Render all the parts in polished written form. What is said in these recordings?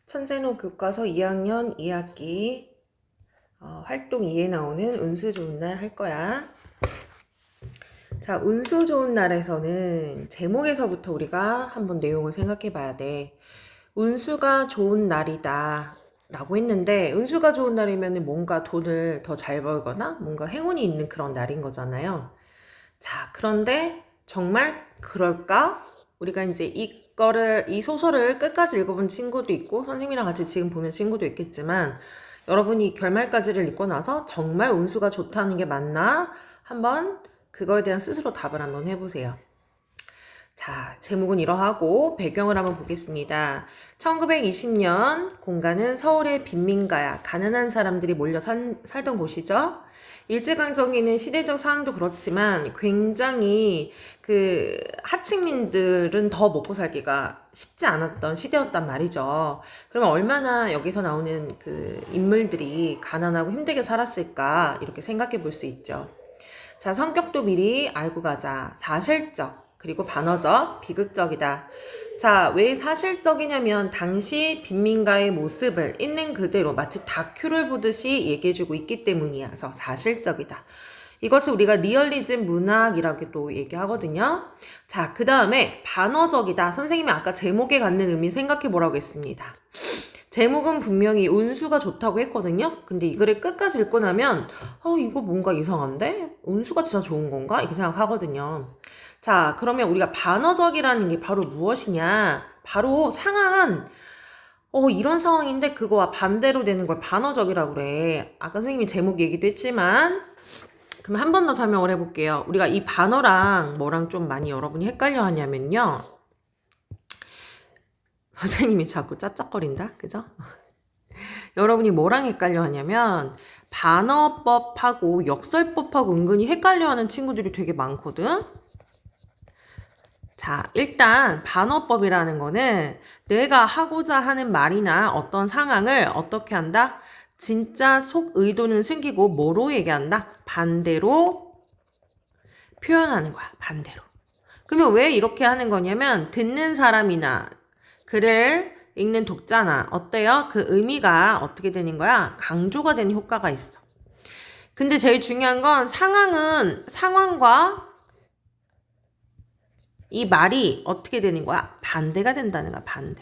천재노 교과서 2학년 2학기 활동 2에 나오는 운수 좋은 날 할 거야. 자, 운수 좋은 날에서는 제목에서부터 우리가 한번 내용을 생각해 봐야 돼. 운수가 좋은 날이다 라고 했는데, 운수가 좋은 날이면 뭔가 돈을 더 잘 벌거나 뭔가 행운이 있는 그런 날인 거잖아요. 자, 그런데 정말 그럴까? 우리가 이제 이 소설을 끝까지 읽어본 친구도 있고, 선생님이랑 같이 지금 보는 친구도 있겠지만, 여러분이 결말까지를 읽고 나서 정말 운수가 좋다는 게 맞나? 한번 그거에 대한 스스로 답을 한번 해보세요. 자, 제목은 이러하고 배경을 한번 보겠습니다. 1920년 공간은 서울의 빈민가야. 가난한 사람들이 몰려 살던 곳이죠. 일제강점기는 시대적 상황도 그렇지만 굉장히 그 하층민들은 더 먹고 살기가 쉽지 않았던 시대였단 말이죠. 그러면 얼마나 여기서 나오는 그 인물들이 가난하고 힘들게 살았을까 이렇게 생각해 볼 수 있죠. 자, 성격도 미리 알고 가자. 사실적, 그리고 반어적, 비극적이다. 자, 왜 사실적이냐면 당시 빈민가의 모습을 있는 그대로 마치 다큐를 보듯이 얘기해주고 있기 때문이어서 사실적이다. 이것을 우리가 리얼리즘 문학이라고도 얘기하거든요. 자, 그 다음에 반어적이다. 선생님이 아까 제목에 갖는 의미 생각해 보라고 했습니다. 제목은 분명히 운수가 좋다고 했거든요. 근데 이 글을 끝까지 읽고 나면 이거 뭔가 이상한데? 운수가 진짜 좋은 건가? 이렇게 생각하거든요. 자, 그러면 우리가 반어적이라는 게 바로 무엇이냐? 바로 상황은 이런 상황인데 그거와 반대로 되는 걸 반어적이라고 그래. 아까 선생님이 제목 얘기도 했지만 그럼 한 번 더 설명을 해볼게요. 우리가 이 반어랑 뭐랑 좀 많이 여러분이 헷갈려 하냐면요. 선생님이 자꾸 짭짭거린다. 그죠? 여러분이 뭐랑 헷갈려 하냐면 반어법하고 역설법하고 은근히 헷갈려 하는 친구들이 되게 많거든. 자, 일단 반어법이라는 거는 내가 하고자 하는 말이나 어떤 상황을 어떻게 한다? 진짜 속 의도는 숨기고 뭐로 얘기한다? 반대로 표현하는 거야. 반대로. 그러면 왜 이렇게 하는 거냐면 듣는 사람이나 글을 읽는 독자나 어때요? 그 의미가 어떻게 되는 거야? 강조가 되는 효과가 있어. 근데 제일 중요한 건 상황과 이 말이 어떻게 되는 거야? 반대가 된다는 거야. 반대.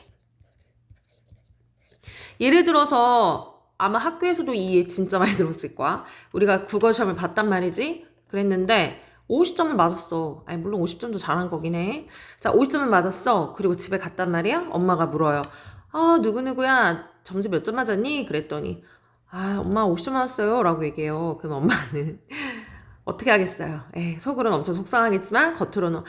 예를 들어서 아마 학교에서도 이 예 진짜 많이 들었을 거야. 우리가 국어 시험을 봤단 말이지. 그랬는데 50점을 맞았어. 아니 물론 50점도 잘한 거긴 해. 자, 50점을 맞았어. 그리고 집에 갔단 말이야. 엄마가 물어요. 누구누구야 점수 몇 점 맞았니? 그랬더니 엄마 50점 맞았어요 라고 얘기해요. 그럼 엄마는 어떻게 하겠어요. 속으로는 엄청 속상하겠지만 겉으로는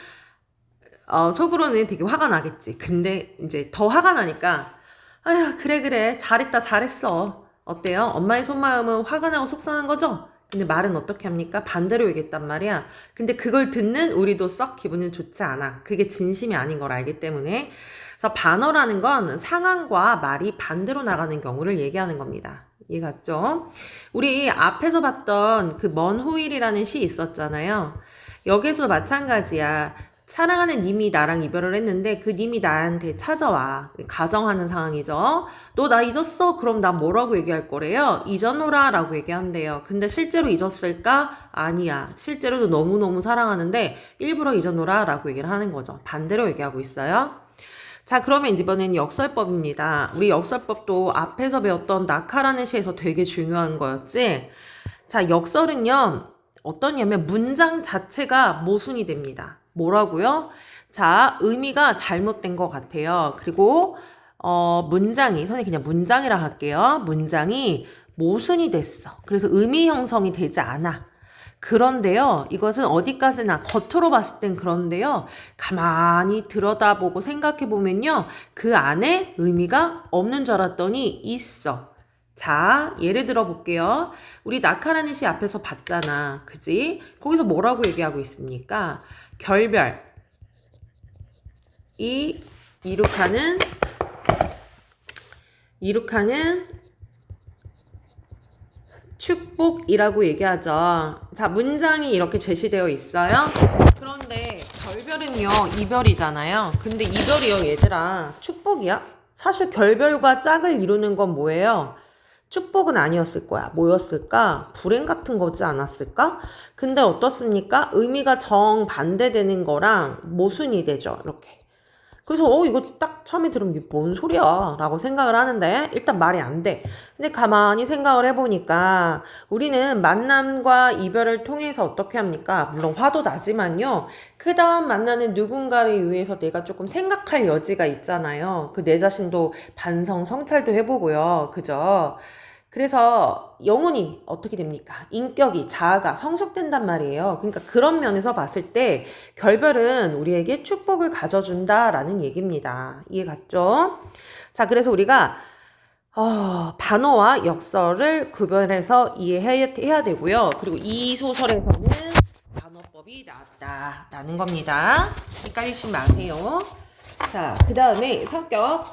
속으로는 되게 화가 나겠지. 근데 이제 더 화가 나니까 아휴 그래 잘했다 잘했어. 어때요? 엄마의 속마음은 화가 나고 속상한 거죠? 근데 말은 어떻게 합니까? 반대로 얘기했단 말이야. 근데 그걸 듣는 우리도 썩 기분이 좋지 않아. 그게 진심이 아닌 걸 알기 때문에. 그래서 반어라는 건 상황과 말이 반대로 나가는 경우를 얘기하는 겁니다. 이해 갔죠? 우리 앞에서 봤던 그 먼 후일이라는 시 있었잖아요. 여기서 마찬가지야. 사랑하는 님이 나랑 이별을 했는데 그 님이 나한테 찾아와. 가정하는 상황이죠. 너 나 잊었어? 그럼 나 뭐라고 얘기할 거래요? 잊어놓으라 라고 얘기한대요. 근데 실제로 잊었을까? 아니야. 실제로도 너무너무 사랑하는데 일부러 잊어놓으라 라고 얘기를 하는 거죠. 반대로 얘기하고 있어요. 자, 그러면 이번엔 역설법입니다. 우리 역설법도 앞에서 배웠던 낙하라는 시에서 되게 중요한 거였지. 자, 역설은요. 어떠냐면 문장 자체가 모순이 됩니다. 뭐라고요? 자, 의미가 잘못된 것 같아요. 그리고 문장이 선생님 그냥 문장이라 할게요. 문장이 모순이 됐어. 그래서 의미 형성이 되지 않아. 그런데요, 이것은 어디까지나 겉으로 봤을 땐 그런데요, 가만히 들여다보고 생각해보면요, 그 안에 의미가 없는 줄 알았더니 있어. 자, 예를 들어 볼게요. 우리 낙하라는 시 앞에서 봤잖아. 그지? 거기서 뭐라고 얘기하고 있습니까? 결별. 이룩하는 축복이라고 얘기하죠. 자, 문장이 이렇게 제시되어 있어요. 그런데 결별은요, 이별이잖아요. 근데 이별이요, 얘들아. 축복이야? 사실 결별과 짝을 이루는 건 뭐예요? 축복은 아니었을 거야. 뭐였을까? 불행 같은 거지 않았을까? 근데 어떻습니까? 의미가 정반대되는 거랑 모순이 되죠. 이렇게. 그래서 이거 딱 처음에 들으면 이게 뭔 소리야 라고 생각을 하는데 일단 말이 안 돼. 근데 가만히 생각을 해보니까 우리는 만남과 이별을 통해서 어떻게 합니까? 물론 화도 나지만요. 그 다음 만나는 누군가를 위해서 내가 조금 생각할 여지가 있잖아요. 그 내 자신도 반성, 성찰도 해보고요. 그죠? 그래서 영혼이 어떻게 됩니까? 인격이, 자아가 성숙된단 말이에요. 그러니까 그런 면에서 봤을 때 결별은 우리에게 축복을 가져준다라는 얘기입니다. 이해 갔죠? 자, 그래서 우리가 반어와 역설을 구별해서 이해해야 되고요. 그리고 이 소설에서는 반어법이 나왔다라는 겁니다. 헷갈리지 마세요. 자, 그 다음에 성격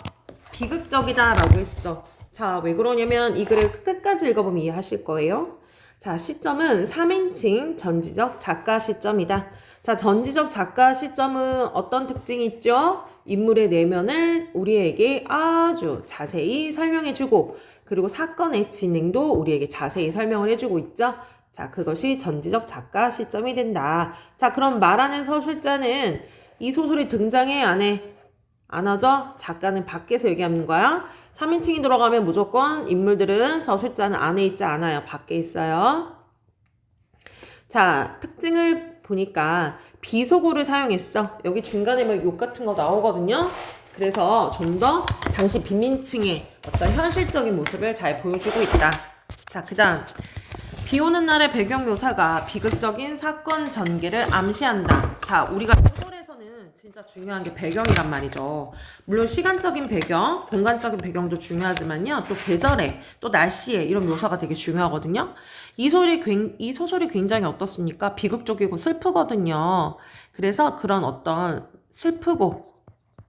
비극적이다라고 했어. 자, 왜 그러냐면 이 글을 끝까지 읽어보면 이해하실 거예요. 자, 시점은 3인칭 전지적 작가 시점이다. 자, 전지적 작가 시점은 어떤 특징이 있죠? 인물의 내면을 우리에게 아주 자세히 설명해주고 그리고 사건의 진행도 우리에게 자세히 설명을 해주고 있죠. 자, 그것이 전지적 작가 시점이 된다. 자, 그럼 말하는 서술자는 이 소설이 등장해 안 해? 안 하죠? 작가는 밖에서 얘기하는 거야. 3인칭이 들어가면 무조건 인물들은 서술자는 안에 있지 않아요. 밖에 있어요. 자, 특징을 보니까 비속어를 사용했어. 여기 중간에 뭐 욕 같은 거 나오거든요. 그래서 좀 더 당시 빈민층의 어떤 현실적인 모습을 잘 보여주고 있다. 자, 그 다음 비 오는 날의 배경 묘사가 비극적인 사건 전개를 암시한다. 자, 우리가 소설에서는 진짜 중요한 게 배경이란 말이죠. 물론 시간적인 배경, 공간적인 배경도 중요하지만요. 또 계절에, 또 날씨에 이런 묘사가 되게 중요하거든요. 이 소설이 굉장히 어떻습니까? 비극적이고 슬프거든요. 그래서 그런 어떤 슬프고,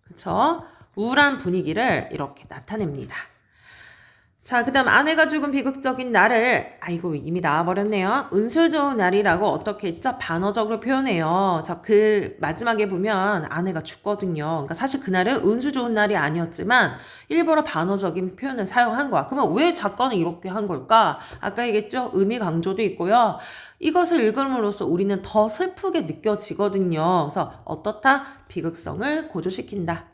그쵸? 우울한 분위기를 이렇게 나타냅니다. 자, 그 다음 아내가 죽은 비극적인 날을 아이고 이미 나와버렸네요. 운수 좋은 날이라고 어떻게 했죠? 반어적으로 표현해요. 자, 그 마지막에 보면 아내가 죽거든요. 그러니까 사실 그날은 운수 좋은 날이 아니었지만 일부러 반어적인 표현을 사용한 거야. 그러면 왜 작가는 이렇게 한 걸까? 아까 얘기했죠? 의미 강조도 있고요. 이것을 읽음으로써 우리는 더 슬프게 느껴지거든요. 그래서 어떻다? 비극성을 고조시킨다.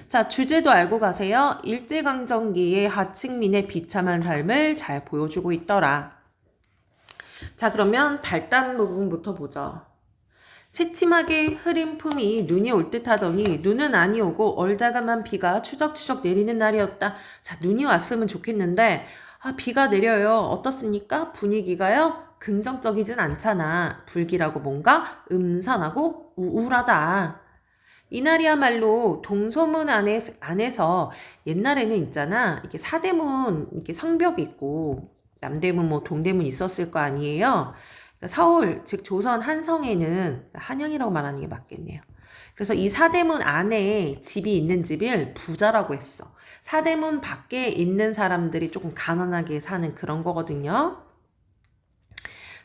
자, 주제도 알고 가세요. 일제강점기의 하층민의 비참한 삶을 잘 보여주고 있더라. 자, 그러면 발단 부분부터 보죠. 새침하게 흐린 품이 눈이 올 듯 하더니 눈은 아니 오고 얼다가만 비가 추적추적 내리는 날이었다. 자, 눈이 왔으면 좋겠는데 비가 내려요. 어떻습니까? 분위기가요? 긍정적이진 않잖아. 불길하고 뭔가 음산하고 우울하다. 이날이야말로 동서문 안에서 옛날에는 있잖아. 이렇게 사대문, 이렇게 성벽이 있고, 남대문, 뭐 동대문 있었을 거 아니에요? 그러니까 서울, 즉 조선 한성에는, 한양이라고 말하는 게 맞겠네요. 그래서 이 사대문 안에 집이 있는 집을 부자라고 했어. 사대문 밖에 있는 사람들이 조금 가난하게 사는 그런 거거든요.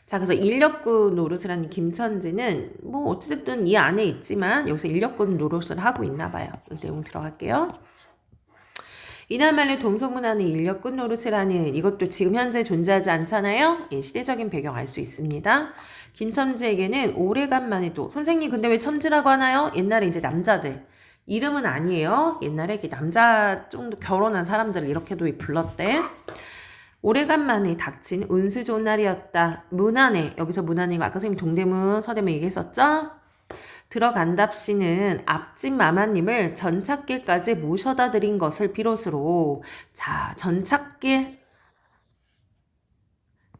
자, 그래서 인력군 노릇을 하는 김천지는 뭐 어찌됐든 이 안에 있지만 여기서 인력군 노릇을 하고 있나 봐요. 이 내용 들어갈게요. 이날말로 동서문 안에 인력군 노릇을 하는 이것도 지금 현재 존재하지 않잖아요. 예, 시대적인 배경 알 수 있습니다. 김천지에게는 오래간만에도 선생님 근데 왜 첨지라고 하나요? 옛날에 이제 남자들 이름은 아니에요. 옛날에 남자 정도 결혼한 사람들을 이렇게도 불렀대. 오래간만에 닥친 운수 좋은 날이었다. 문 안에, 여기서 문 안에 아까 선생님 동대문, 서대문 얘기했었죠? 들어간답시는 앞집 마마님을 전찻길까지 모셔다 드린 것을 비롯으로 자, 전찻길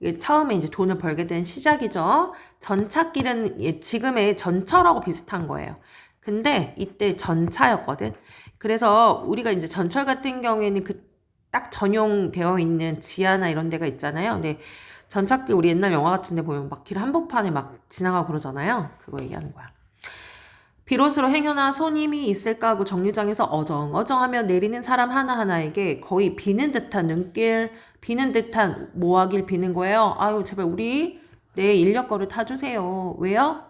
이게 처음에 이제 돈을 벌게 된 시작이죠. 전찻길은 지금의 전철하고 비슷한 거예요. 근데 이때 전차였거든. 그래서 우리가 이제 전철 같은 경우에는 그 딱 전용되어 있는 지하나 이런 데가 있잖아요. 근데 전찻길 우리 옛날 영화 같은 데 보면 막 길 한복판에 막 지나가고 그러잖아요. 그거 얘기하는 거야. 비로소로 행여나 손님이 있을까 하고 정류장에서 어정어정하며 내리는 사람 하나하나에게 거의 비는 듯한 눈길, 비는 듯한 뭐 하길 비는 거예요. 아유 제발 우리 내 인력거를 타주세요. 왜요?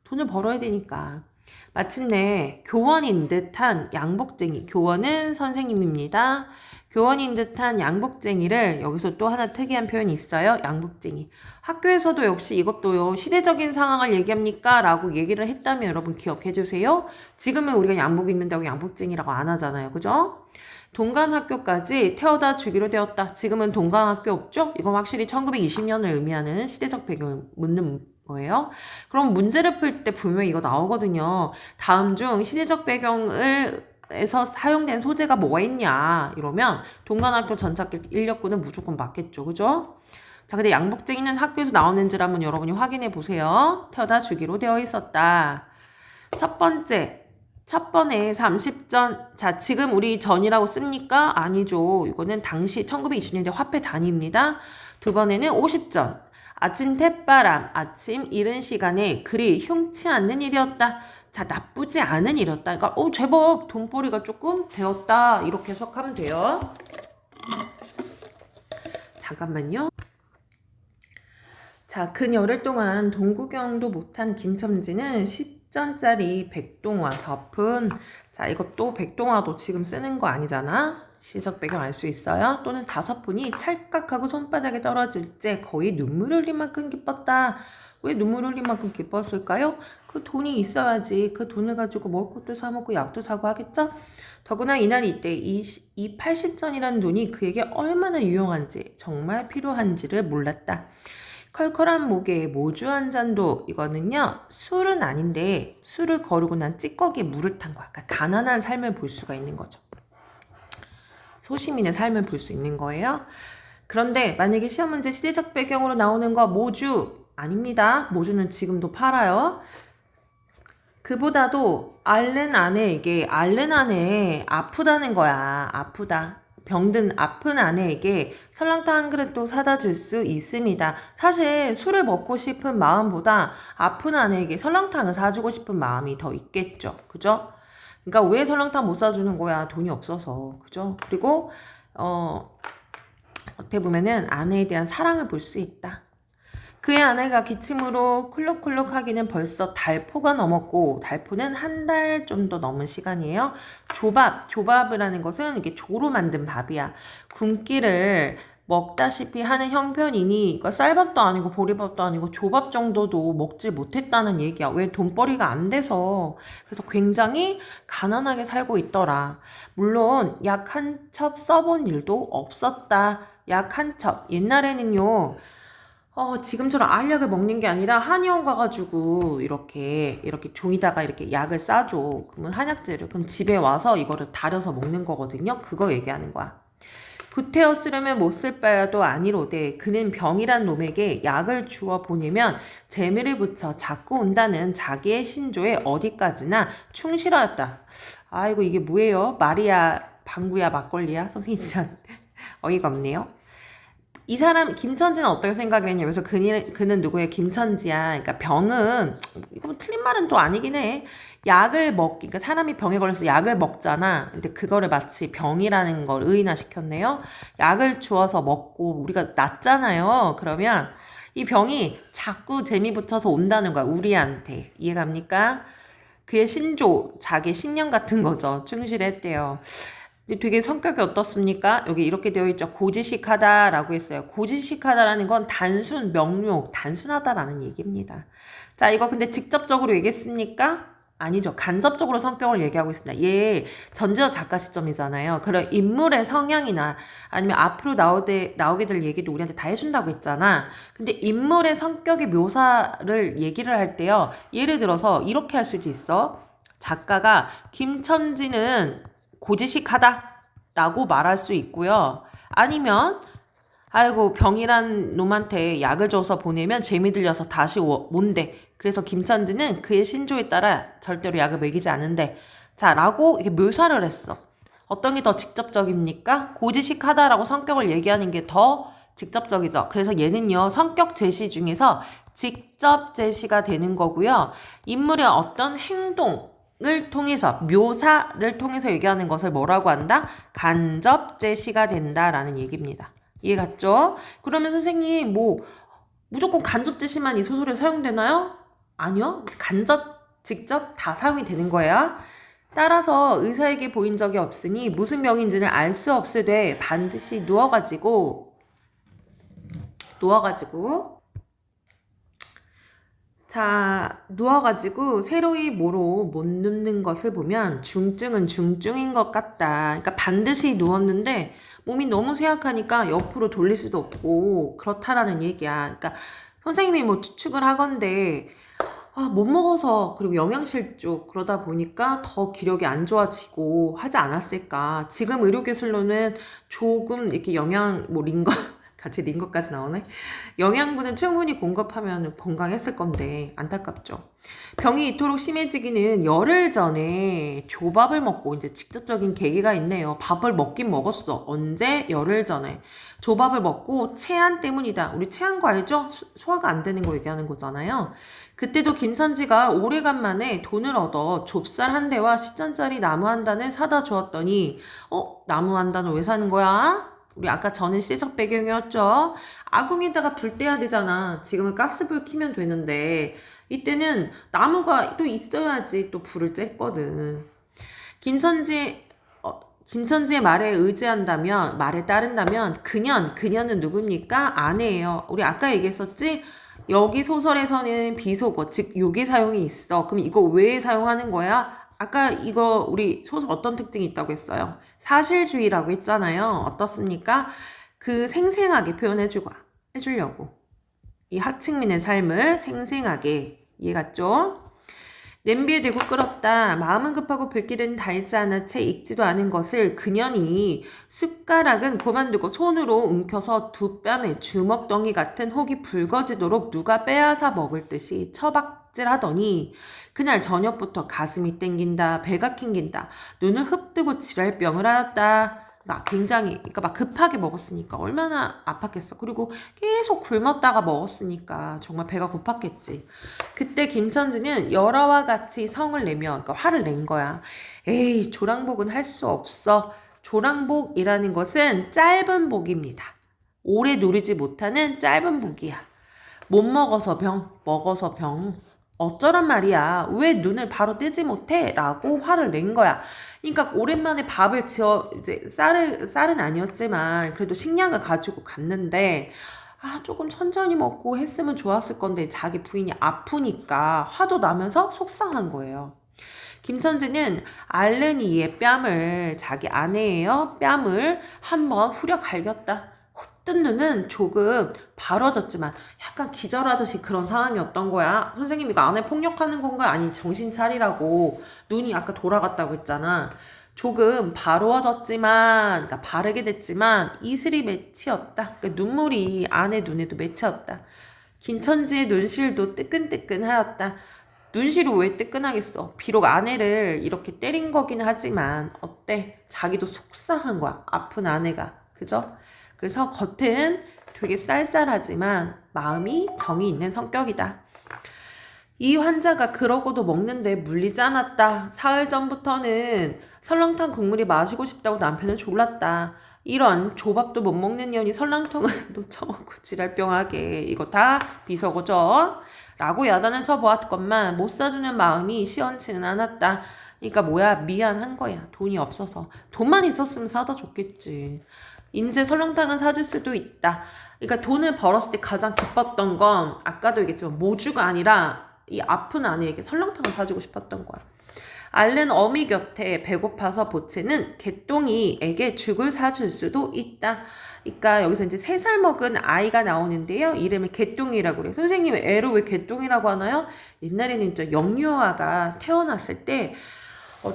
돈을 벌어야 되니까. 마침내 교원인 듯한 양복쟁이, 교원은 선생님입니다. 교원인 듯한 양복쟁이를 여기서 또 하나 특이한 표현이 있어요. 양복쟁이. 학교에서도 역시 이것도요. 시대적인 상황을 얘기합니까? 라고 얘기를 했다면 여러분 기억해 주세요. 지금은 우리가 양복 입는다고 양복쟁이라고 안 하잖아요. 그죠? 동간학교까지 태워다 주기로 되었다. 지금은 동간학교 없죠? 이건 확실히 1920년을 의미하는 시대적 배경을 묻는 거예요. 그럼 문제를 풀 때 분명히 이거 나오거든요. 다음 중 시대적 배경을 에서 사용된 소재가 뭐가 있냐 이러면 동간학교 전착 인력군은 무조건 맞겠죠. 그죠? 자, 근데 양복쟁이는 학교에서 나오는지를 한번 여러분이 확인해 보세요. 태워다 주기로 되어 있었다. 첫 번째, 첫 번에 30전. 자, 지금 우리 전이라고 씁니까? 아니죠. 이거는 당시 1920년대 화폐 단위입니다. 두 번에는 50전. 아침 태바람, 아침 이른 시간에 그리 흉치 않는 일이었다. 자, 나쁘지 않은 일이었다. 그러니까 제법 돈벌이가 조금 되었다. 이렇게 해석하면 돼요. 잠깐만요. 자, 그녀를 동안 동구경도 못한 김첨지는 10전짜리 백동화 서푼. 자, 이것도 백동화도 지금 쓰는 거 아니잖아. 시적 배경 알 수 있어요. 또는 5푼이 찰칵하고 손바닥에 떨어질 때 거의 눈물 흘릴 만큼 기뻤다. 왜 눈물 흘릴 만큼 기뻤을까요? 그 돈이 있어야지 그 돈을 가지고 먹을 것도 사 먹고 약도 사고 하겠죠? 더구나 이날 이때 이 80전이라는 돈이 그에게 얼마나 유용한지 정말 필요한지를 몰랐다. 컬컬한 목에 모주 한 잔도 이거는요 술은 아닌데 술을 거르고 난 찌꺼기에 물을 탄 거야. 그러니까 가난한 삶을 볼 수가 있는 거죠. 소시민의 삶을 볼 수 있는 거예요. 그런데 만약에 시험 문제 시대적 배경으로 나오는 거 모주 아닙니다. 모주는 지금도 팔아요. 그보다도 앓는 아내에게 아프다는 거야. 아프다. 병든 아픈 아내에게 설렁탕 한 그릇도 사다 줄 수 있습니다. 사실 술을 먹고 싶은 마음보다 아픈 아내에게 설렁탕을 사주고 싶은 마음이 더 있겠죠. 그죠? 그러니까 왜 설렁탕 못 사주는 거야? 돈이 없어서. 그죠? 그리고 어떻게 보면은 아내에 대한 사랑을 볼 수 있다. 그의 아내가 기침으로 쿨룩쿨룩하기는 벌써 달포가 넘었고 달포는 한 달 좀 더 넘은 시간이에요. 조밥이라는 것은 이게 조로 만든 밥이야. 굶기를 먹다시피 하는 형편이니 쌀밥도 아니고 보리밥도 아니고 조밥 정도도 먹지 못했다는 얘기야. 왜? 돈벌이가 안 돼서. 그래서 굉장히 가난하게 살고 있더라. 물론 약 한 첩 써본 일도 없었다. 약 한 첩. 옛날에는요. 지금처럼 알약을 먹는 게 아니라 한의원 가가지고 이렇게 종이다가 이렇게 약을 싸줘. 그러면 한약재를. 그럼 집에 와서 이거를 달여서 먹는 거거든요. 그거 얘기하는 거야. 구태여 쓰려면 못 쓸 바야도 아니로되 그는 병이란 놈에게 약을 주어 보내면 재미를 붙여 자꾸 온다는 자기의 신조에 어디까지나 충실하였다. 아이고 이게 뭐예요? 말이야 방구야 막걸리야? 선생님 진짜 어이가 없네요. 이 사람 김천지는 어떻게 생각을 했냐면서 그는 누구의 김천지야. 그러니까 병은 이거 틀린 말은 또 아니긴 해. 그러니까 사람이 병에 걸려서 약을 먹잖아. 근데 그거를 마치 병이라는 걸 의인화시켰네요. 약을 주어서 먹고 우리가 낫잖아요. 그러면 이 병이 자꾸 재미 붙여서 온다는 거야. 우리한테. 이해갑니까? 그의 신조, 자기 신념 같은 거죠. 충실했대요. 근데 되게 성격이 어떻습니까? 여기 이렇게 되어 있죠. 고지식하다라고 했어요. 고지식하다라는 건 명료, 단순하다라는 얘기입니다. 자, 이거 근데 직접적으로 얘기했습니까? 아니죠. 간접적으로 성격을 얘기하고 있습니다. 얘 전제어 작가 시점이잖아요. 그런 인물의 성향이나 아니면 앞으로 나오게 될 얘기도 우리한테 다 해준다고 했잖아. 근데 인물의 성격의 묘사를 얘기를 할 때요. 예를 들어서 이렇게 할 수도 있어. 작가가 김첨지는 고지식하다 라고 말할 수 있고요. 아니면 아이고 병이란 놈한테 약을 줘서 보내면 재미 들려서 다시 온대. 그래서 김천지는 그의 신조에 따라 절대로 약을 먹이지 않는데 자 라고 이렇게 묘사를 했어. 어떤 게 더 직접적입니까? 고지식하다라고 성격을 얘기하는 게 더 직접적이죠. 그래서 얘는요 성격 제시 중에서 직접 제시가 되는 거고요. 인물의 어떤 행동을 통해서 묘사를 통해서 얘기하는 것을 뭐라고 한다? 간접 제시가 된다라는 얘기입니다. 이해 갔죠? 그러면 선생님 무조건 간접 제시만 이 소설에 사용되나요? 아니요. 간접 직접 다 사용이 되는 거예요. 따라서 의사에게 보인 적이 없으니 무슨 병인지는 알 수 없으되 반드시 누워가지고 세로히 모로 못 눕는 것을 보면 중증은 중증인 것 같다. 그러니까 반드시 누웠는데 몸이 너무 쇠약하니까 옆으로 돌릴 수도 없고 그렇다라는 얘기야. 그러니까 선생님이 뭐 추측을 하건데 못 먹어서 그리고 영양실조 그러다 보니까 더 기력이 안 좋아지고 하지 않았을까. 지금 의료기술로는 조금 이렇게 영양 뭐 링거 같이 링거까지 나오네. 영양분은 충분히 공급하면 건강했을 건데 안타깝죠. 병이 이토록 심해지기는 열흘 전에 조밥을 먹고 이제 직접적인 계기가 있네요. 밥을 먹긴 먹었어. 언제? 열흘 전에. 조밥을 먹고 체한 때문이다. 우리 체한 거 알죠? 소화가 안 되는 거 얘기하는 거잖아요. 그때도 김천지가 오래간만에 돈을 얻어 좁쌀 한 대와 10전짜리 나무 한 단을 사다 주었더니 나무 한 단을 왜 사는 거야? 우리 아까 전에 시적 배경이었죠. 아궁에다가 불 떼야 되잖아. 지금은 가스불 켜면 되는데 이때는 나무가 또 있어야지 또 불을 쬐거든. 김천지의 말에 따른다면 그녀는 누굽니까? 아내예요. 우리 아까 얘기했었지? 여기 소설에서는 비속어, 즉 요게 사용이 있어. 그럼 이거 왜 사용하는 거야? 아까 이거 우리 소설 어떤 특징이 있다고 했어요? 사실주의라고 했잖아요. 어떻습니까? 그 생생하게 해주려고. 이 하층민의 삶을 생생하게 이해갔죠? 냄비에 대고 끓었다. 마음은 급하고 불길은 달지 않아 채 익지도 않은 것을 그년이 숟가락은 그만두고 손으로 움켜서 두 뺨에 주먹덩이 같은 혹이 붉어지도록 누가 빼앗아 먹을 듯이 처박질하더니 그날 저녁부터 가슴이 땡긴다, 배가 캥긴다, 눈을 흡뜨고 지랄병을 하였다. 그러니까 막 급하게 먹었으니까 얼마나 아팠겠어. 그리고 계속 굶었다가 먹었으니까 정말 배가 고팠겠지. 그때 김천지는 열화와 같이 성을 내며 그러니까 화를 낸 거야. 에이, 조랑복은 할 수 없어. 조랑복이라는 것은 짧은 복입니다. 오래 누리지 못하는 짧은 복이야. 못 먹어서 병, 먹어서 병. 어쩌란 말이야. 왜 눈을 바로 뜨지 못해? 라고 화를 낸 거야. 그러니까 오랜만에 밥을 이제 쌀은 아니었지만 그래도 식량을 가지고 갔는데 조금 천천히 먹고 했으면 좋았을 건데 자기 부인이 아프니까 화도 나면서 속상한 거예요. 김천지는 알레니의 뺨을, 자기 아내예요. 뺨을 한번 후려 갈겼다. 뜬 눈은 조금 바로졌지만 약간 기절하듯이 그런 상황이었던 거야. 선생님 이거 아내 폭력하는 건가? 아니 정신 차리라고. 눈이 아까 돌아갔다고 했잖아. 조금 바로워졌지만 그러니까 바르게 됐지만 이슬이 맺히었다. 그러니까 눈물이 아내 눈에도 맺혔다. 김천지의 눈실도 뜨끈뜨끈하였다. 눈시로 왜 뜨끈하겠어? 비록 아내를 이렇게 때린 거긴 하지만 어때? 자기도 속상한 거야. 아픈 아내가. 그죠? 그래서 겉은 되게 쌀쌀하지만 마음이 정이 있는 성격이다. 이 환자가 그러고도 먹는데 물리지 않았다. 사흘 전부터는 설렁탕 국물이 마시고 싶다고 남편을 졸랐다. 이런 조밥도 못 먹는 년이 설렁탕은 또 처먹고 지랄병하게 이거 다 비속어죠. 라고 야단을 쳐보았건만 못 사주는 마음이 시원치는 않았다. 그러니까 뭐야 미안한 거야. 돈이 없어서. 돈만 있었으면 사다 줬겠지. 인제 설렁탕은 사줄 수도 있다. 그러니까 돈을 벌었을 때 가장 기뻤던 건 아까도 얘기했지만 모주가 아니라 이 아픈 아내에게 설렁탕을 사주고 싶었던 거야. 앓는 어미 곁에 배고파서 보채는 개똥이에게 죽을 사줄 수도 있다. 그러니까 여기서 이제 3살 먹은 아이가 나오는데요. 이름을 개똥이라고 그래요. 선생님 애로 왜 개똥이라고 하나요? 옛날에는 저 영유아가 태어났을 때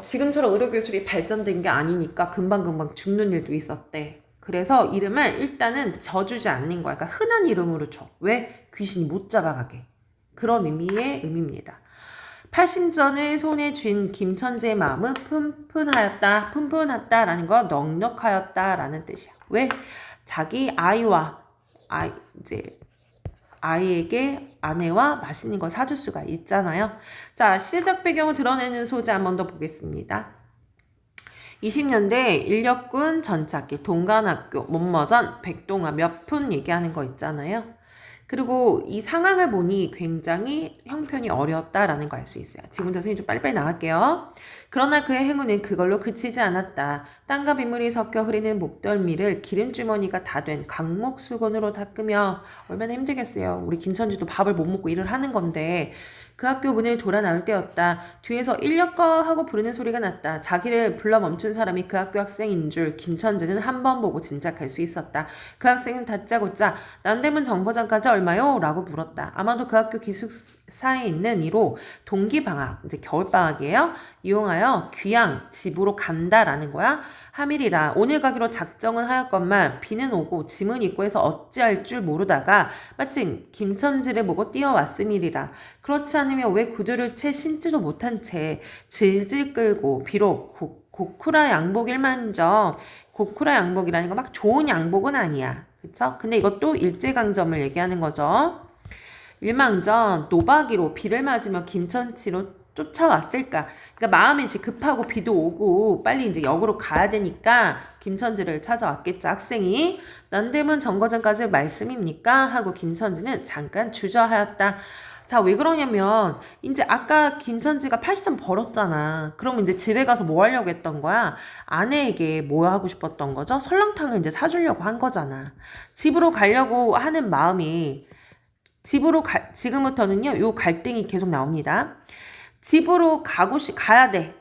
지금처럼 의료기술이 발전된 게 아니니까 금방금방 죽는 일도 있었대. 그래서 이름을 일단은 져주지 않는 거야. 그러니까 흔한 이름으로 줘. 왜? 귀신이 못 잡아가게. 그런 의미의 의미입니다. 팔심전을 손에 쥔 김천지의 마음은 푼푼하다라는 건 넉넉하였다라는 뜻이야. 왜? 자기 아이에게 아내와 맛있는 걸 사줄 수가 있잖아요. 자, 시대적 배경을 드러내는 소재 한 번 더 보겠습니다. 20년대 인력군 전착기 동간학교 몸머전 백동아 몇 푼 얘기하는 거 있잖아요. 그리고 이 상황을 보니 굉장히 형편이 어려웠다라는 걸 알 수 있어요. 지금부터 선생님 좀 빨리빨리 나갈게요. 그러나 그의 행운은 그걸로 그치지 않았다. 땅과 빗물이 섞여 흐리는 목덜미를 기름주머니가 다 된 강목수건으로 닦으며 얼마나 힘들겠어요. 우리 김천지도 밥을 못 먹고 일을 하는 건데 그 학교 문을 돌아 나올 때였다. 뒤에서 인력거 하고 부르는 소리가 났다. 자기를 불러 멈춘 사람이 그 학교 학생인 줄 김천재는 한 번 보고 짐작할 수 있었다. 그 학생은 다짜고짜 남대문 정거장까지 얼마요? 라고 물었다. 아마도 그 학교 기숙사에 있는 이로 동기방학, 이제 겨울방학이에요. 이용하여 귀양, 집으로 간다라는 거야. 하밀이라 오늘 가기로 작정은 하였건만 비는 오고 짐은 있고 해서 어찌할 줄 모르다가 마침 김천지를 보고 뛰어왔음이리라. 그렇지 않으면 왜 구두를 채 신지도 못한 채 질질 끌고 비록 고쿠라 양복일만정 고쿠라 양복이라는 거 막 좋은 양복은 아니야. 그쵸? 근데 이것도 일제강점을 얘기하는 거죠. 일망전 노박이로 비를 맞으며 김천치로 쫓아왔을까? 그러니까 마음이 이제 급하고 비도 오고 빨리 이제 역으로 가야 되니까 김천지를 찾아왔겠죠, 학생이. 남대문 정거장까지 말씀입니까? 하고 김천지는 잠깐 주저하였다. 자, 왜 그러냐면 이제 아까 김천지가 80점 벌었잖아. 그러면 이제 집에 가서 뭐 하려고 했던 거야? 아내에게 뭐 하고 싶었던 거죠? 설렁탕을 이제 사주려고 한 거잖아. 집으로 가려고 하는 마음이 지금부터는요, 요 갈등이 계속 나옵니다. 집으로 가야 돼.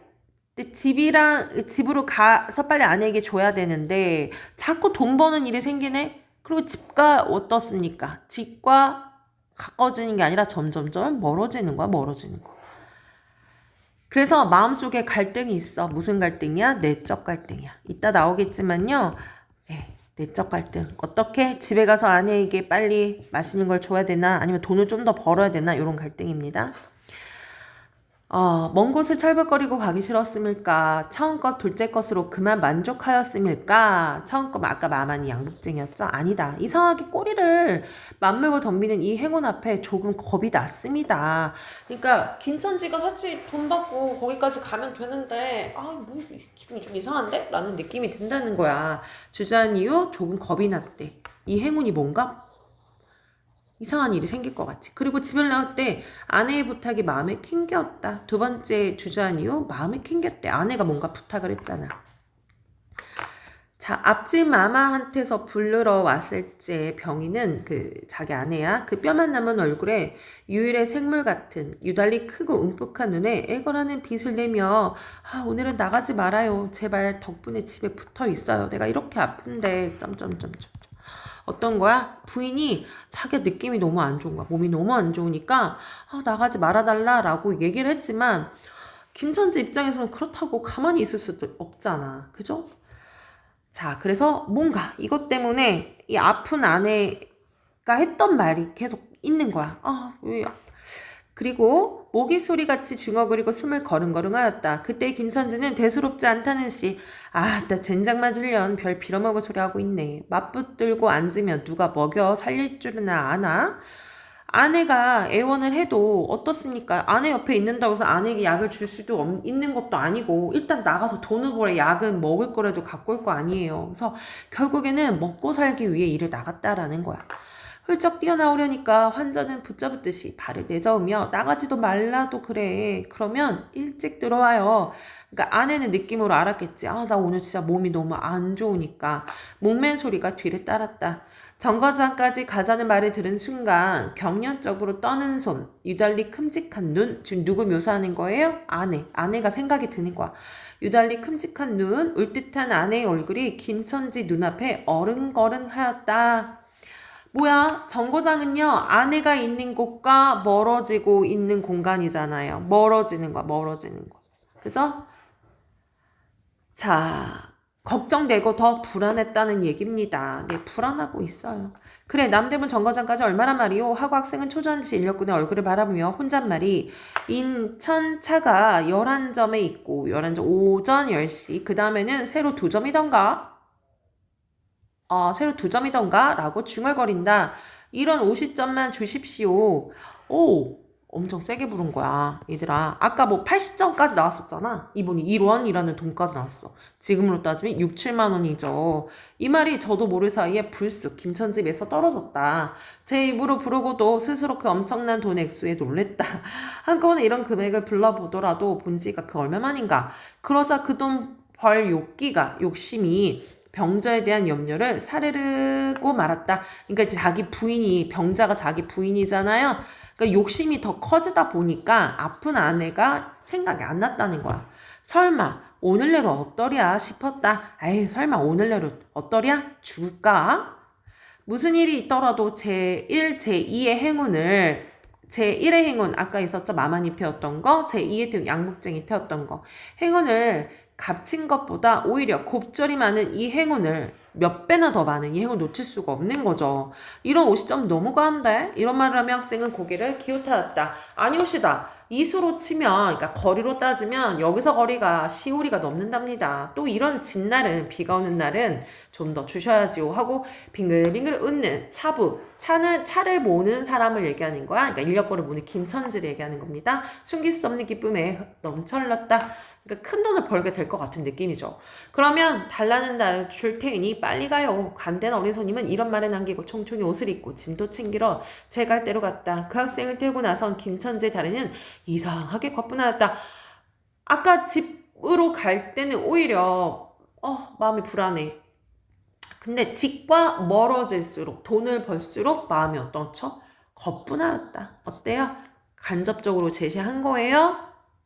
근데 집으로 가서 빨리 아내에게 줘야 되는데, 자꾸 돈 버는 일이 생기네? 그리고 집과 어떻습니까? 집과 가까워지는 게 아니라 점점점 멀어지는 거야, 멀어지는 거. 그래서 마음속에 갈등이 있어. 무슨 갈등이야? 내적 갈등이야. 이따 나오겠지만요. 내적 갈등. 어떻게 집에 가서 아내에게 빨리 맛있는 걸 줘야 되나? 아니면 돈을 좀 더 벌어야 되나? 이런 갈등입니다. 먼 곳을 철벽거리고 가기 싫었음일까? 처음 것 둘째 것으로 그만 만족하였음일까? 처음 것 아까 마만이 양복쟁이였죠? 아니다. 이상하게 꼬리를 맞물고 덤비는 이 행운 앞에 조금 겁이 났습니다. 그러니까 김천지가 사실 돈 받고 거기까지 가면 되는데 뭐 기분이 좀 이상한데? 라는 느낌이 든다는 거야. 주저한 이유 조금 겁이 났대. 이 행운이 뭔가? 이상한 일이 생길 것 같지. 그리고 집을 나올 때 아내의 부탁이 마음에 캥겼다. 두 번째 주저한 이유 마음에 캥겼대. 아내가 뭔가 부탁을 했잖아. 자, 앞집 마마한테서 부르러 왔을 때 병이는 자기 아내야. 그 뼈만 남은 얼굴에 유일의 생물 같은 유달리 크고 움푹한 눈에 애걸하는 빛을 내며 오늘은 나가지 말아요. 제발 덕분에 집에 붙어 있어요. 내가 이렇게 아픈데 점점점점. 어떤 거야? 부인이 자기 느낌이 너무 안 좋은 거야. 몸이 너무 안 좋으니까 나가지 말아달라라고 얘기를 했지만 김천지 입장에서는 그렇다고 가만히 있을 수도 없잖아. 그죠? 자, 그래서 뭔가 이것 때문에 이 아픈 아내가 했던 말이 계속 있는 거야. 왜 그리고 모기 소리같이 중얼거리고 숨을 거릉거릉하였다. 그때 김천지는 대수롭지 않다는 시 나 젠장 맞으련 별 빌어먹을 소리 하고 있네. 맞붙들고 앉으면 누가 먹여 살릴 줄은 아나? 아내가 애원을 해도 어떻습니까? 아내 옆에 있는다고 해서 아내에게 약을 줄 수도 있는 것도 아니고 일단 나가서 돈을 벌어 약은 먹을 거라도 갖고 올 거 아니에요. 그래서 결국에는 먹고 살기 위해 일을 나갔다라는 거야. 훌쩍 뛰어나오려니까 환자는 붙잡듯이 발을 내저으며 나가지도 말라도 그래. 그러면 일찍 들어와요. 그러니까 아내는 느낌으로 알았겠지. 나 오늘 진짜 몸이 너무 안 좋으니까. 목맨 소리가 뒤를 따랐다. 정거장까지 가자는 말을 들은 순간 경련적으로 떠는 손, 유달리 큼직한 눈. 지금 누구 묘사하는 거예요? 아내가 생각이 드는 거야. 유달리 큼직한 눈, 울듯한 아내의 얼굴이 김천지 눈앞에 어른거른하였다. 뭐야? 정거장은요, 아내가 있는 곳과 멀어지고 있는 공간이잖아요. 멀어지는 거. 그죠? 자, 걱정되고 더 불안했다는 얘기입니다. 네, 불안하고 있어요. 그래, 남대문 정거장까지 얼마나 말이오? 하고 학생은 초조한 듯이 인력군의 얼굴을 바라보며 혼잣말이 인천차가 11점에 있고 11점 오전 10시 그 다음에는 새로 2점이던가? 새로 2점이던가? 라고 중얼거린다. 이런 50점만 주십시오. 엄청 세게 부른 거야. 얘들아, 아까 뭐 80점까지 나왔었잖아. 이번이 1원이라는 돈까지 나왔어. 지금으로 따지면 6, 7만 원이죠. 이 말이 저도 모를 사이에 불쑥 김천지 입에서 떨어졌다. 제 입으로 부르고도 스스로 그 엄청난 돈 액수에 놀랬다. 한꺼번에 이런 금액을 불러보더라도 본 지가 그 얼마만인가. 그러자 그 돈 벌 욕심이 병자에 대한 염려를 사르르고 말았다. 그러니까 이제 자기 부인이, 병자가 자기 부인이잖아요. 그러니까 욕심이 더 커지다 보니까 아픈 아내가 생각이 안 났다는 거야. 설마 오늘 내로 어떠랴 싶었다. 에이, 설마 오늘 내로 어떠랴? 죽을까? 무슨 일이 있더라도 제1, 제2의 행운을 제1의 행운 아까 있었죠. 마마님 태웠던 거. 제2의 양복쟁이 태웠던 거. 행운을 값진 것보다 오히려 곱절이 많은 이 행운을 몇 배나 더 많은 이 행운을 놓칠 수가 없는 거죠. 이런 50점 너무 과한데? 이런 말을 하며 학생은 고개를 기웃하였다. 아니 오시다. 이수로 치면, 그러니까 거리로 따지면 여기서 거리가 시우리가 넘는답니다. 또 이런 진날은, 비가 오는 날은 좀 더 주셔야지요 하고 빙글빙글 웃는 차부, 차를 모는 사람을 얘기하는 거야. 그러니까 인력거를 모는 김천지를 얘기하는 겁니다. 숨길 수 없는 기쁨에 넘쳐흘렀다. 그러니까 큰 돈을 벌게 될 것 같은 느낌이죠. 그러면 달라는 날을 줄 테니 빨리 가요. 간된 어린 손님은 이런 말을 남기고 총총히 옷을 입고 짐도 챙기러 제 갈대로 갔다. 그 학생을 태우고 나선 김천재 다리는 이상하게 거뿐하였다. 아까 집으로 갈 때는 오히려 마음이 불안해. 근데 집과 멀어질수록 돈을 벌수록 마음이 어떻죠? 거뿐하였다. 어때요? 간접적으로 제시한 거예요?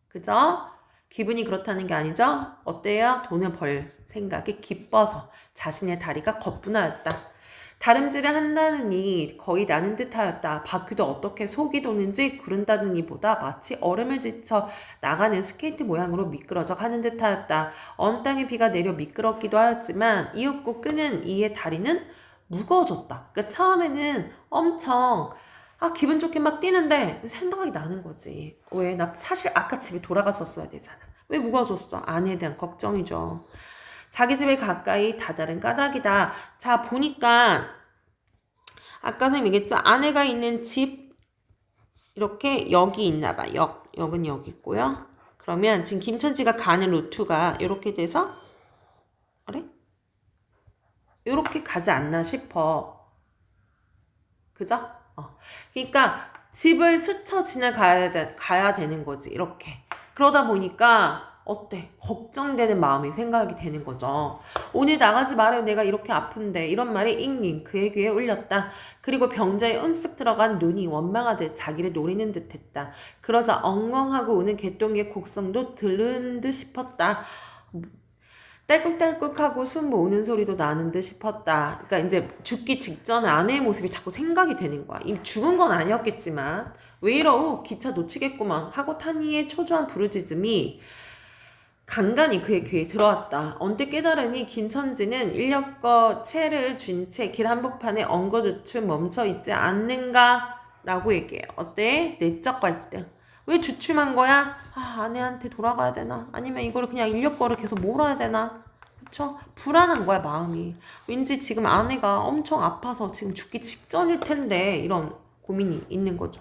그죠? 기분이 그렇다는 게 아니죠? 어때요? 돈을 벌 생각이 기뻐서 자신의 다리가 거뿐하였다. 다름질을 한다느니 거의 나는 듯하였다. 바퀴도 어떻게 속이 도는지 구른다느니 보다 마치 얼음을 지쳐 나가는 스케이트 모양으로 미끄러져 가는 듯하였다. 언 땅에 비가 내려 미끄럽기도 하였지만 이윽고 끄는 이의 다리는 무거워졌다. 그러니까 처음에는 엄청 기분 좋게 막 뛰는데 생각이 나는 거지. 왜? 나 사실 아까 집에 돌아갔었어야 되잖아. 왜 무거워졌어? 아내에 대한 걱정이죠. 자기 집에 가까이 다다른 까닭이다. 자, 보니까 아까 선생님 얘기했죠? 아내가 있는 집 이렇게 여기 있나 봐. 역은 여기 있고요. 그러면 지금 김천지가 가는 루트가 이렇게 돼서 그래? 이렇게 가지 않나 싶어. 그죠? 그러니까 집을 스쳐 가야 되는 거지. 이렇게. 그러다 보니까 어때? 걱정되는 마음이 생각이 되는 거죠. 오늘 나가지 말아요. 내가 이렇게 아픈데. 이런 말이 잉잉 그의 귀에 울렸다. 그리고 병자에 음쓱 들어간 눈이 원망하듯 자기를 노리는 듯 했다. 그러자 엉엉하고 우는 개똥의 곡성도 들은 듯 싶었다. 딸꾹딸꾹하고 숨 모으는 소리도 나는 듯 싶었다. 그러니까 이제 죽기 직전에 아내의 모습이 자꾸 생각이 되는 거야. 이미 죽은 건 아니었겠지만 왜 이러우 기차 놓치겠구먼 하고 타니의 초조한 부르짖음이 간간히 그의 귀에 들어왔다. 언뜻 깨달으니 김천지는 인력거 채를 쥔 채 길 한복판에 엉거주춤 멈춰있지 않는가? 라고 얘기해요. 어때? 내적 갈등. 왜 주춤한 거야? 아내한테 돌아가야 되나? 아니면 이걸 그냥 인력거를 계속 몰아야 되나? 그쵸? 불안한 거야, 마음이. 왠지 지금 아내가 엄청 아파서 지금 죽기 직전일 텐데, 이런 고민이 있는 거죠.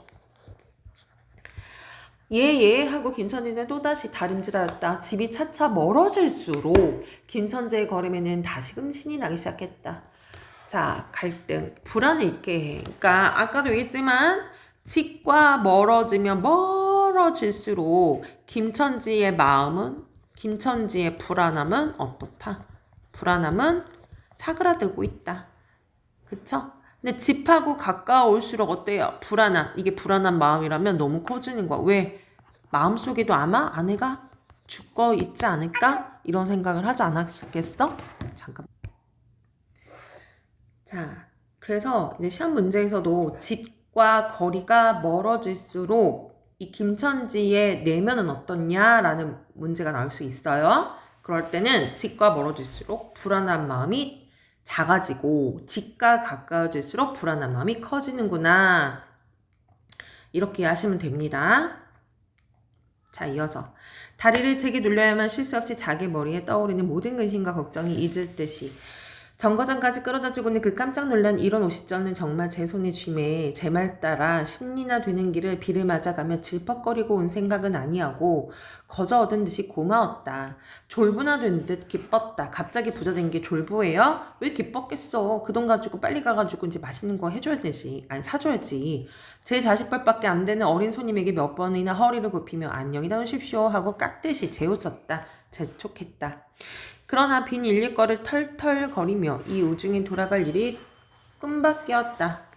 예 하고 김천지는 또다시 다림질하였다. 집이 차차 멀어질수록 김천재의 걸음에는 다시금 신이 나기 시작했다. 자, 갈등, 불안을 있게 해. 그러니까 아까도 얘기했지만 집과 멀어질수록 김천지의 마음은, 김천지의 불안함은 어떻다? 불안함은 사그라들고 있다. 그쵸? 근데 집하고 가까울수록 어때요? 불안함. 이게 불안한 마음이라면 너무 커지는 거야. 왜? 마음속에도 아마 아내가 죽어 있지 않을까? 이런 생각을 하지 않았겠어? 잠깐. 자, 그래서 이제 시험 문제에서도 집과 거리가 멀어질수록 이 김천지의 내면은 어떻냐라는 문제가 나올 수 있어요. 그럴 때는 집과 멀어질수록 불안한 마음이 작아지고 집과 가까워질수록 불안한 마음이 커지는구나. 이렇게 하시면 됩니다. 자, 이어서 다리를 제게 눌려야만 쉴 수 없이 자기 머리에 떠오르는 모든 근심과 걱정이 잊을 듯이. 정거장까지 끌어다 주고는 그 깜짝 놀란 이런 오시절은 정말 제 손에 쥐매 제 말 따라 신리나 되는 길을 비를 맞아가며 질퍽거리고 온 생각은 아니하고 거저 얻은 듯이 고마웠다. 졸부나 된 듯 기뻤다. 갑자기 부자 된 게 졸부예요? 왜 기뻤겠어? 그 돈 가지고 빨리 가가지고 이제 맛있는 거 해줘야 되지. 아니 사줘야지. 제 자식뻘밖에 안 되는 어린 손님에게 몇 번이나 허리를 굽히며 안녕히 다녀오십시오 하고 깍듯이 재우쳤다. 재촉했다. 그러나 빈 일일거를 털털거리며 이 우중에 돌아갈 일이 꿈밖이었다.